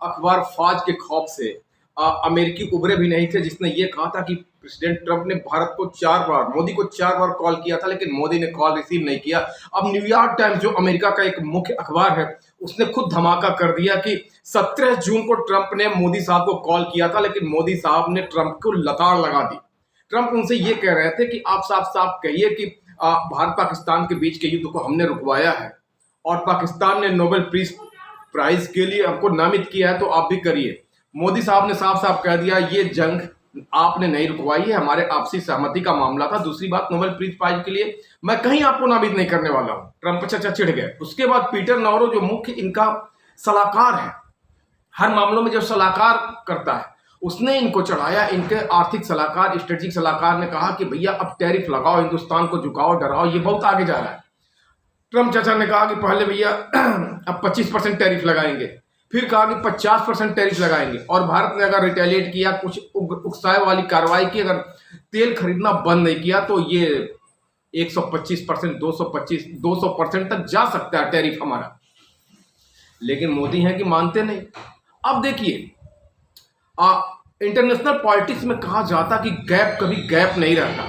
अखबार फाज के खौफ से अमेरिकी उभरे भी नहीं थे, जिसने ये कहा था कि प्रेसिडेंट ट्रंप ने भारत को 4 बार, मोदी को 4 बार कॉल किया था, लेकिन मोदी ने कॉल रिसीव नहीं किया। अब न्यूयॉर्क टाइम्स, जो अमेरिका का एक मुख्य अखबार है, उसने खुद धमाका कर दिया कि 17 जून को ट्रंप ने मोदी साहब को कॉल किया था, लेकिन मोदी साहब ने ट्रंप को लताड़ लगा दी। ट्रंप उनसे ये कह रहे थे कि आप साफ साफ कहिए कि भारत पाकिस्तान के बीच के युद्ध को हमने रुकवाया है और पाकिस्तान ने नोबेल पीस प्राइज के लिए हमको नामित किया है, तो आप भी करिए। मोदी साहब ने साफ साफ कह दिया, ये जंग आपने नहीं रुकवाई है, हमारे आपसी सहमति का मामला था। दूसरी बात, नोबेल पीस प्राइज के लिए मैं कहीं आपको नामित नहीं करने वाला हूं। ट्रंप चचा चिढ़ गए। उसके बाद पीटर नवरो, जो मुख्य इनका सलाहकार है, हर मामलों में जो सलाहकार करता है, उसने इनको चढ़ाया। इनके आर्थिक सलाहकार, स्ट्रेटेजिक सलाहकार ने कहा कि भैया अब टैरिफ लगाओ, हिंदुस्तान को झुकाओ, डराओ, ये बहुत आगे जा रहा है। ट्रंप चाचा ने कहा कि पहले भैया अब 25% टैरिफ लगाएंगे, फिर कहा कि 50% टैरिफ लगाएंगे, और भारत ने अगर रिटेलिएट किया, कुछ उकसाए वाली कार्रवाई की, अगर तेल खरीदना बंद नहीं किया, तो ये 125%, 200% तक जा सकता है टैरिफ हमारा। लेकिन मोदी हैं कि मानते नहीं। अब देखिए, इंटरनेशनल पॉलिटिक्स में कहा जाता कि गैप कभी गैप नहीं रहता।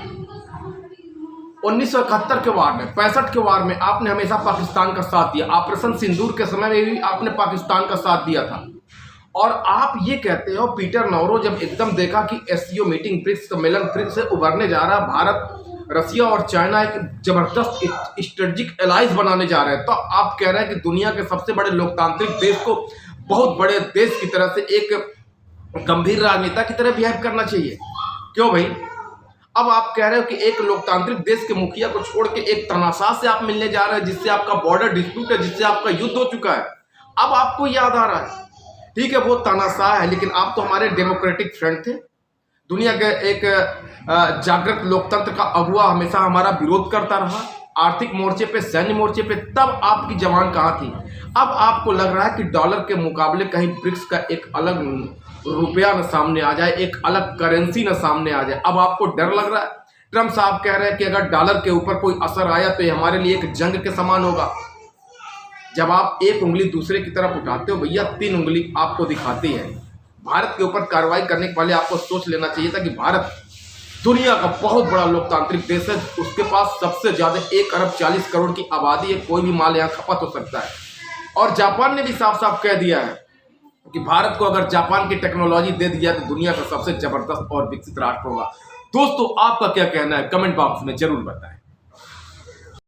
1971 के वार में, 65 के वार में आपने हमेशा पाकिस्तान का साथ दिया। ऑपरेशन सिंदूर के समय में भी आपने पाकिस्तान का साथ दिया था। और आप ये कहते हो, पीटर नवरो जब एकदम देखा कि एससीओ मीटिंग, ब्रिक्स सम्मेलन ब्रिक्स से उभरने जा रहा है, भारत, रसिया और चाइना एक जबरदस्त स्ट्रेटेजिक एलाइंस बनाने जा रहे हैं, तो आप कह रहे हैं कि दुनिया के सबसे बड़े लोकतांत्रिक देश को बहुत बड़े देश की तरह से एक गंभीर राजनेता की तरह बिहेव करना चाहिए। क्यों भाई? अब आप कह रहे हो कि एक लोकतांत्रिक देश के मुखिया को छोड़ के एक तनाशाह से आप मिलने जा रहे हैं, जिससे आपका बॉर्डर डिस्प्यूट है, जिससे आपका युद्ध हो चुका है। अब आपको याद आ रहा है, ठीक है वो तानाशाह है, लेकिन आप तो हमारे डेमोक्रेटिक फ्रंट थे, दुनिया के एक जागृत लोकतंत्र का अगुआ, हमेशा हमारा विरोध करता रहा, आर्थिक मोर्चे पे, सैन्य मोर्चे पे, तब आपकी जवान कहाँ थी? अब आपको लग रहा है कि डॉलर के मुकाबले कहीं ब्रिक्स का एक अलग रुपया न सामने आ जाए, एक अलग करेंसी न सामने आ जाए। अब आपको डर लग रहा है। ट्रंप साहब कह रहे हैं कि अगर डॉलर के ऊपर कोई असर आया तो ये हमारे लिए एक जंग के समान होगा। जब आप एक उंगली दूसरे की तरफ उठाते हो भैया, 3 उंगली आपको दिखाती है। भारत के ऊपर कार्रवाई करने के पहले आपको सोच लेना चाहिए था कि भारत दुनिया का बहुत बड़ा लोकतांत्रिक देश है, उसके पास सबसे ज्यादा 1 अरब 40 करोड़ की आबादी है, कोई भी माल यहाँ खपत हो सकता है। और जापान ने भी साफ साफ कह दिया है कि भारत को अगर जापान की टेक्नोलॉजी दे दी जाए तो दुनिया का सबसे जबरदस्त और विकसित राष्ट्र होगा। दोस्तों, आपका क्या कहना है? कमेंट बॉक्स में जरूर बताएं।